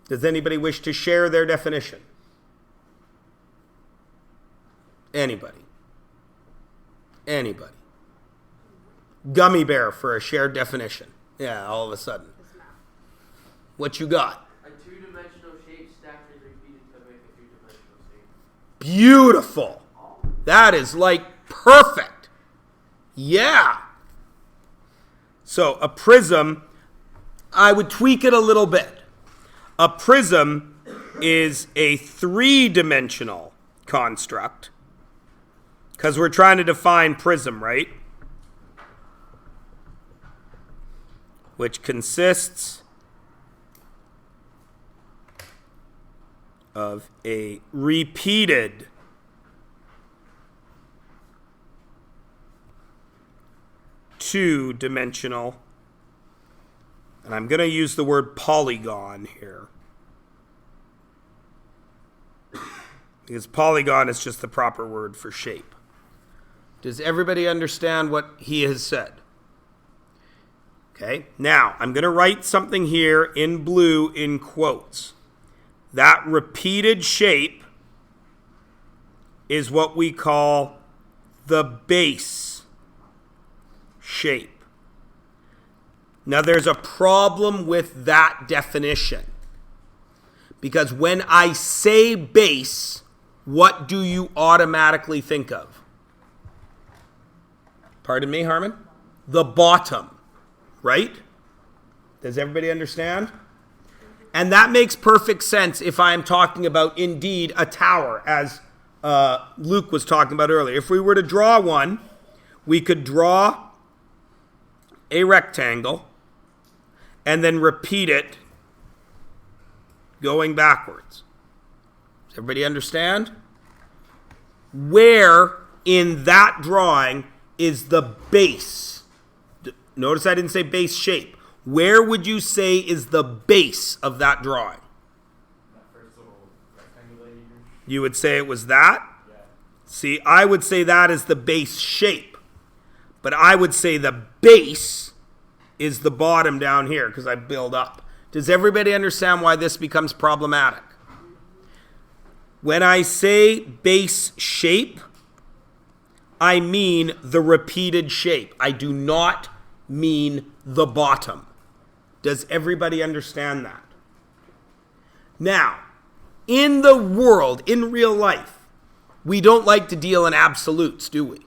Does anybody wish to share their definition? Anybody? Anybody? Gummy bear for a shared definition. Yeah, all of a sudden. What you got? A two-dimensional shape stacked and repeated to make a three-dimensional shape. Beautiful. That is like perfect. Yeah. So a prism, I would tweak it a little bit. A prism is a three-dimensional construct because we're trying to define prism, right? Which consists of a repeated two-dimensional, and I'm going to use the word polygon here, because polygon is just the proper word for shape. Does everybody understand what he has said? Okay, now I'm going to write something here in blue in quotes. That repeated shape is what we call the base shape. Now there's a problem with that definition, because when I say base, what do you automatically think of? Pardon me, Harmon? The bottom, right? Does everybody understand? And that makes perfect sense if I'm talking about, indeed, a tower, as Luke was talking about earlier. If we were to draw one, we could draw a rectangle and then repeat it going backwards. Does everybody understand? Where in that drawing is the base? Notice I didn't say base shape. Where would you say is the base of that drawing? That first little rectangle that you drew? You would say it was that? Yeah. See, I would say that is the base shape. But I would say the base is the bottom down here because I build up. Does everybody understand why this becomes problematic? When I say base shape, I mean the repeated shape. I do not mean the bottom. Does everybody understand that? Now, in the world, in real life, we don't like to deal in absolutes, do we?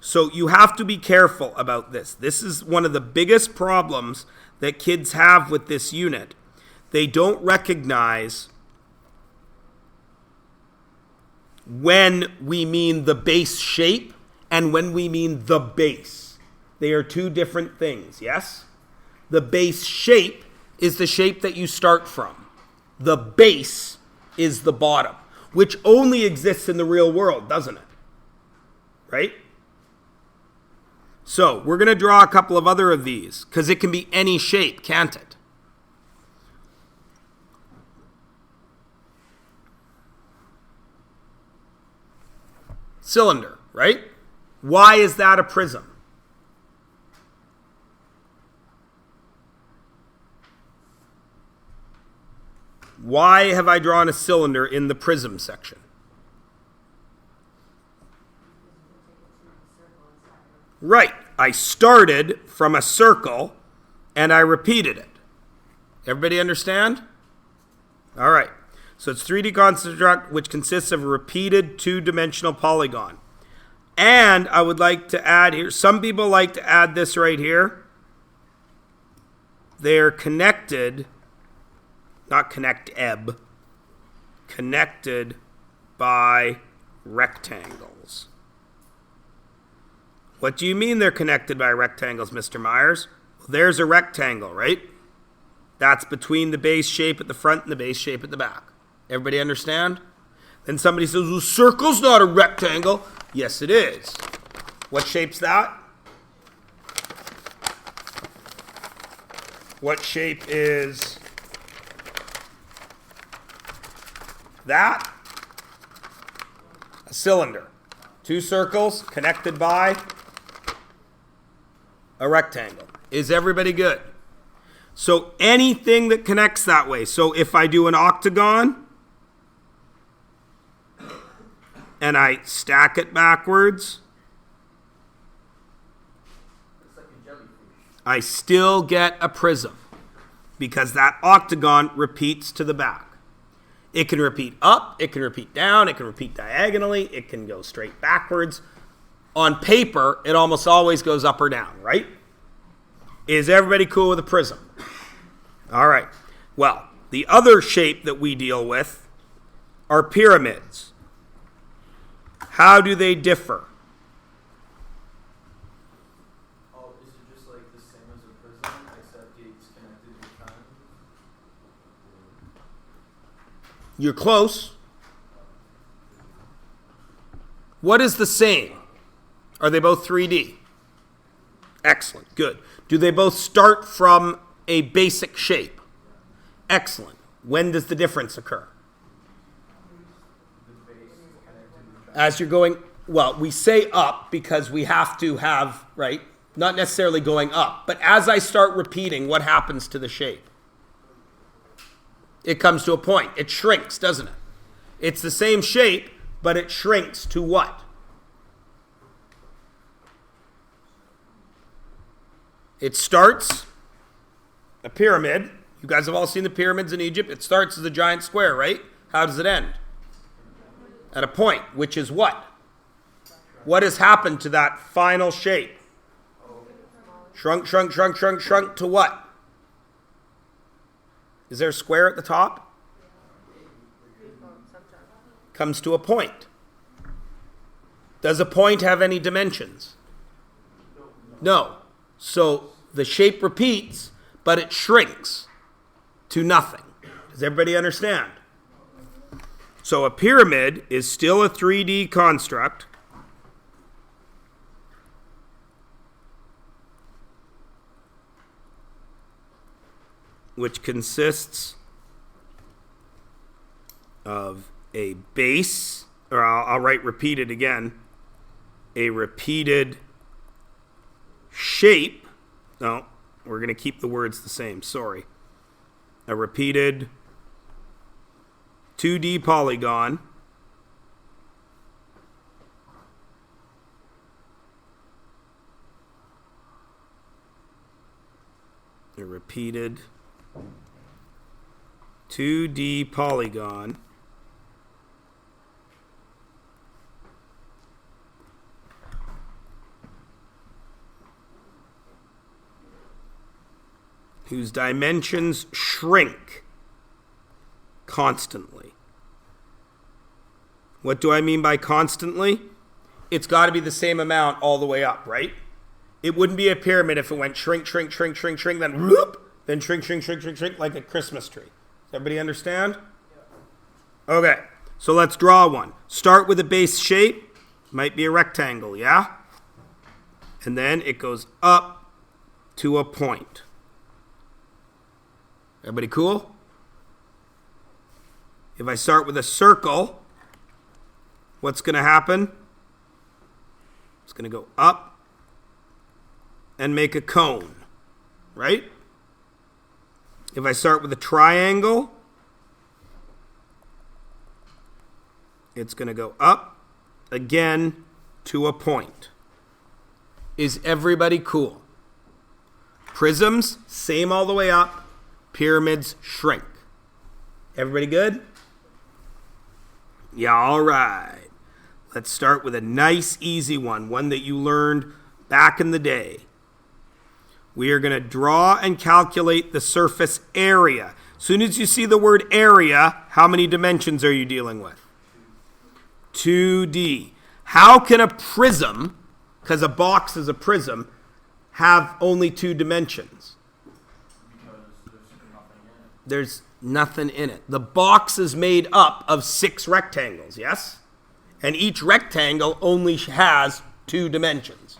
So you have to be careful about this. This is one of the biggest problems that kids have with this unit. They don't recognize when we mean the base shape and when we mean the base. They are two different things, yes? The base shape is the shape that you start from. The base is the bottom, which only exists in the real world, doesn't it? Right? So we're going to draw a couple of other of these because it can be any shape, can't it? Cylinder, right? Why is that a prism? Why have I drawn a cylinder in the prism section? Right. I started from a circle and I repeated it. Everybody understand? All right. So it's 3D construct which consists of a repeated two-dimensional polygon. And I would like to add here, some people like to add this right here. They're connected, not connected by rectangles. What do you mean they're connected by rectangles, Mr. Myers? Well, there's a rectangle, right? That's between the base shape at the front and the base shape at the back. Everybody understand? Then somebody says, well, circle's not a rectangle. Yes, it is. What shape's that? What shape is that? A cylinder. Two circles connected by a rectangle. Is everybody good? So anything that connects that way. So if I do an octagon and I stack it backwards, It's like a jellyfish. I still get a prism because that octagon repeats to the back. It can repeat up, it can repeat down, it can repeat diagonally, it can go straight backwards. On paper, it almost always goes up or down, right? Is everybody cool with a prism? All right. Well, the other shape that we deal with are pyramids. How do they differ? Oh, is it just like the same as a prism, except it's connected with time? You're close. What is the same? Are they both 3D? Excellent. Good. Do they both start from a basic shape? Excellent. When does the difference occur? The base is connected with time. As you're going, well, we say up because we have to have, right? Not necessarily going up. But as I start repeating, what happens to the shape? It comes to a point. It shrinks, doesn't it? It's the same shape, but it shrinks to what? It starts a pyramid. You guys have all seen the pyramids in Egypt. It starts as a giant square, right? How does it end? At a point, which is what? What has happened to that final shape? Shrunk, shrunk, shrunk, shrunk, shrunk to what? Is there a square at the top? Comes to a point. Does a point have any dimensions? No. So the shape repeats, but it shrinks to nothing. Does everybody understand? So a pyramid is still a 3D construct. Which consists of a base, or I'll write repeated again, a repeated shape. No, we're going to keep the words the same, sorry. A repeated 2D polygon a repeated 2D polygon whose dimensions shrink constantly. What do I mean by constantly? It's got to be the same amount all the way up, right? It wouldn't be a pyramid if it went shrink, shrink, shrink, shrink, shrink, then whoop, then shrink, shrink, shrink, shrink, shrink, like a Christmas tree. Does everybody understand? Okay, so let's draw one. Start with a base shape. Might be a rectangle, yeah? And then it goes up to a point. Everybody cool? If I start with a circle, what's going to happen? It's going to go up and make a cone, right? If I start with a triangle, it's going to go up again to a point. Is everybody cool? Prisms, same all the way up. Pyramids shrink. Everybody good? Yeah, all right. Let's start with a nice, easy one that you learned back in the day. We are going to draw and calculate the surface area. As soon as you see the word area, how many dimensions are you dealing with? 2D. How can a prism, because a box is a prism, have only 2 dimensions? There's nothing in it. The box is made up of 6 rectangles, yes? And each rectangle only has 2 dimensions,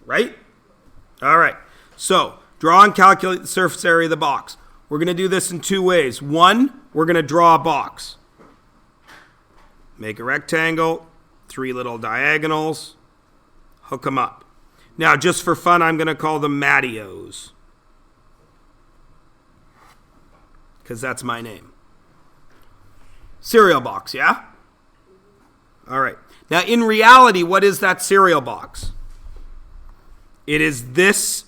right? All right. So, draw and calculate the surface area of the box. We're going to do this in 2 ways. One, we're going to draw a box. Make a rectangle, 3 little diagonals, hook them up. Now, just for fun, I'm going to call them Mattios. because that's my name. Cereal box, yeah? All right. Now, in reality, what is that cereal box? It is this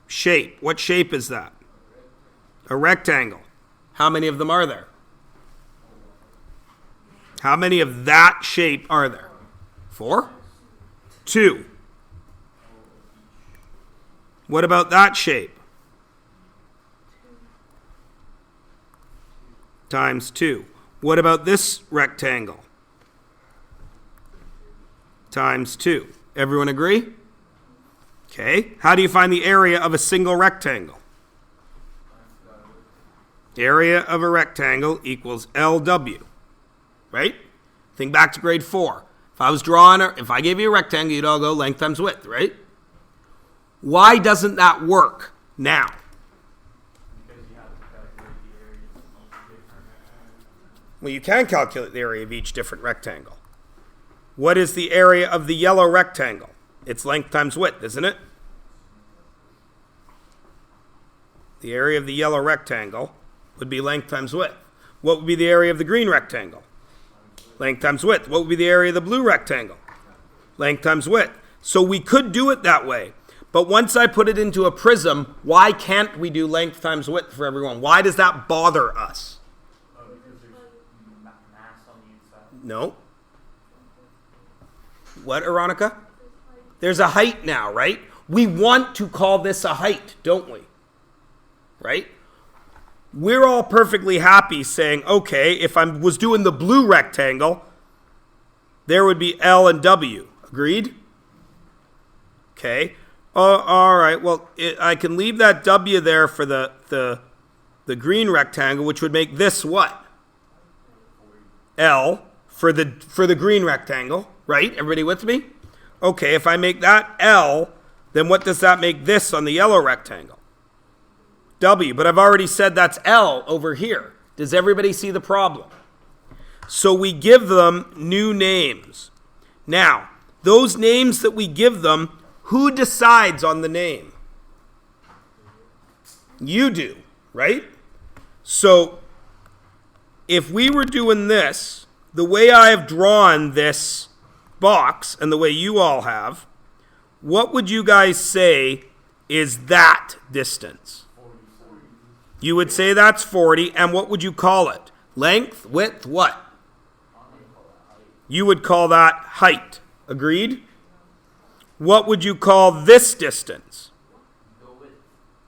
shape. What shape is that? A rectangle. How many of them are there? How many of that shape are there? 4? 2. What about that shape? Times 2. What about this rectangle? Times 2. Everyone agree? Okay. How do you find the area of a single rectangle? Area of a rectangle equals LW. Right? Think back to grade 4. If I gave you a rectangle, you'd all go length times width, right? Why doesn't that work now? Because you have to calculate the area of each different. Well, you can calculate the area of each different rectangle. What is the area of the yellow rectangle? It's length times width, isn't it? The area of the yellow rectangle would be length times width. What would be the area of the green rectangle? Length times width. What would be the area of the blue rectangle? Length times width. So we could do it that way. But once I put it into a prism, why can't we do length times width for everyone? Why does that bother us? Because there's mass on the inside. No. What, Aronica? There's a height now, right? We want to call this a height, don't we? Right? We're all perfectly happy saying, okay, if I was doing the blue rectangle, there would be L and W. Agreed? Okay. All right. Well, I can leave that W there for the green rectangle, which would make this what? L for the green rectangle, right? Everybody with me? Okay, if I make that L, then what does that make this on the yellow rectangle? W, but I've already said that's L over here. Does everybody see the problem? So we give them new names. Now, those names that we give them, who decides on the name? You do, right? So if we were doing this, the way I have drawn this box and the way you all have, what would you guys say is that distance? You would say that's 40, and what would you call it? Length, width, what? You would call that height. Agreed? What would you call this distance?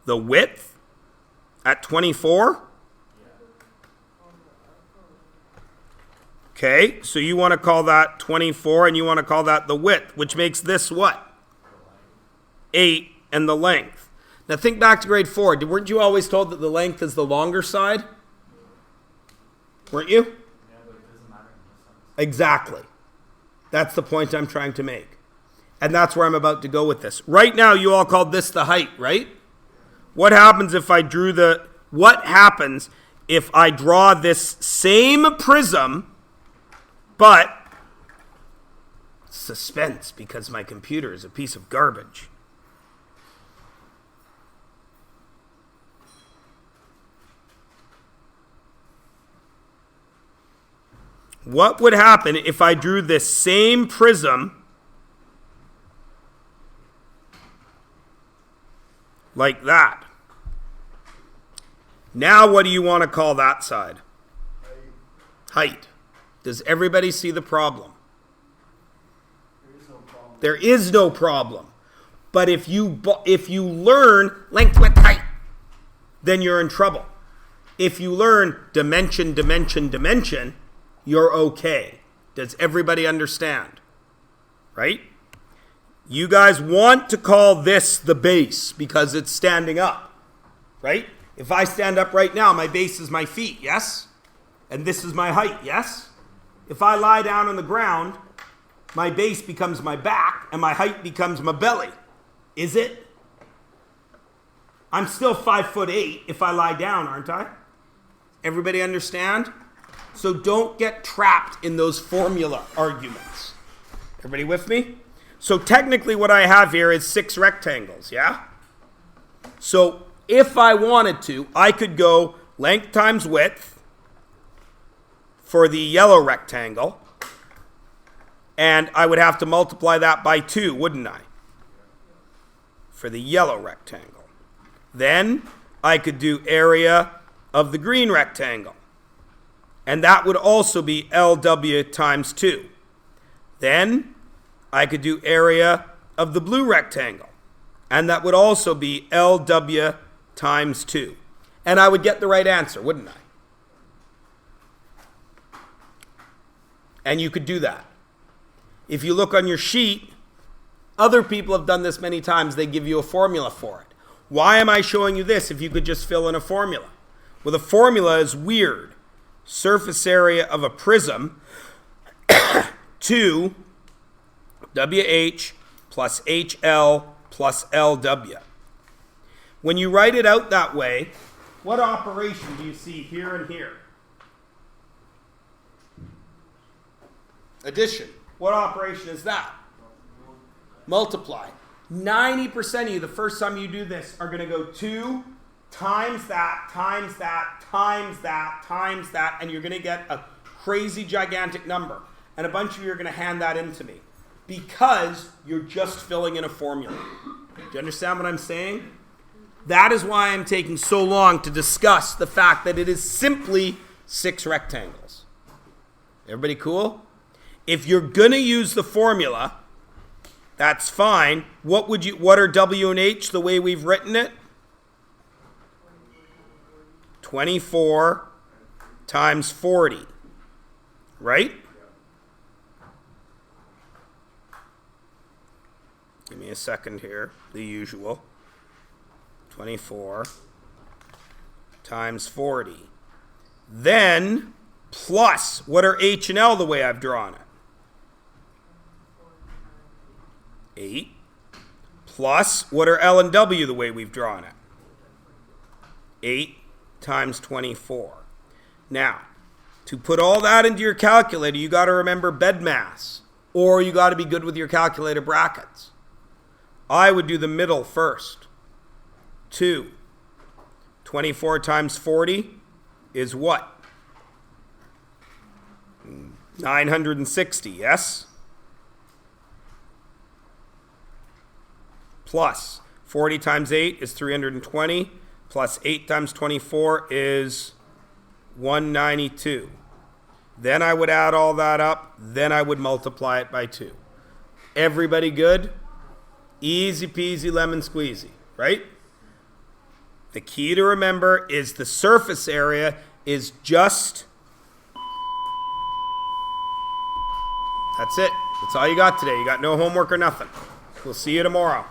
The width? At 24? Okay, so you want to call that 24, and you want to call that the width, which makes this what? 8, and the length. Now think back to grade 4. Weren't you always told that the length is the longer side? Weren't you? Yeah, but it doesn't matter in this sense. Exactly. That's the point I'm trying to make. And that's where I'm about to go with this. Right now, you all called this the height, right? What happens if I draw this same prism, but suspense because my computer is a piece of garbage. What would happen if I drew this same prism like that? Now what do you want to call that side? Height. Does everybody see the problem? There is no problem. There is no problem. But if you learn length, width, height, then you're in trouble. If you learn dimension, dimension, dimension, you're okay. Does everybody understand? Right? You guys want to call this the base because it's standing up. Right? If I stand up right now, my base is my feet, yes? And this is my height, yes? If I lie down on the ground, my base becomes my back and my height becomes my belly. Is it? I'm still 5'8" if I lie down, aren't I? Everybody understand? So don't get trapped in those formula arguments. Everybody with me? So technically what I have here is 6 rectangles, yeah? So if I wanted to, I could go length times width for the yellow rectangle. And I would have to multiply that by 2, wouldn't I? For the yellow rectangle. Then I could do area of the green rectangle. And that would also be LW times 2. Then I could do area of the blue rectangle. And that would also be LW times 2. And I would get the right answer, wouldn't I? And you could do that. If you look on your sheet, other people have done this many times. They give you a formula for it. Why am I showing you this if you could just fill in a formula? Well, the formula is weird. Surface area of a prism 2 WH plus HL plus LW. When you write it out that way, what operation do you see here and here? Addition. What operation is that? Multiply. 90% of you, the first time you do this, are going to go 2 times that, times that, times that, times that, and you're going to get a crazy gigantic number. And a bunch of you are going to hand that in to me because you're just filling in a formula. Do you understand what I'm saying? That is why I'm taking so long to discuss the fact that it is simply 6 rectangles. Everybody cool? If you're going to use the formula, that's fine. What are W and H the way we've written it? 24 times 40. Right? Give me a second here. The usual. 24 times 40. Then plus, what are H and L the way I've drawn it? 8 plus, what are L and W the way we've drawn it? 8 times 24. Now, to put all that into your calculator, you got to remember bed mass, or you got to be good with your calculator brackets. I would do the middle first. 2. 24 times 40 is what? 960, yes? Plus 40 times 8 is 320, plus 8 times 24 is 192. Then I would add all that up, then I would multiply it by 2. Everybody good? Easy peasy lemon squeezy, right? The key to remember is the surface area is just... That's it. That's all you got today. You got no homework or nothing. We'll see you tomorrow.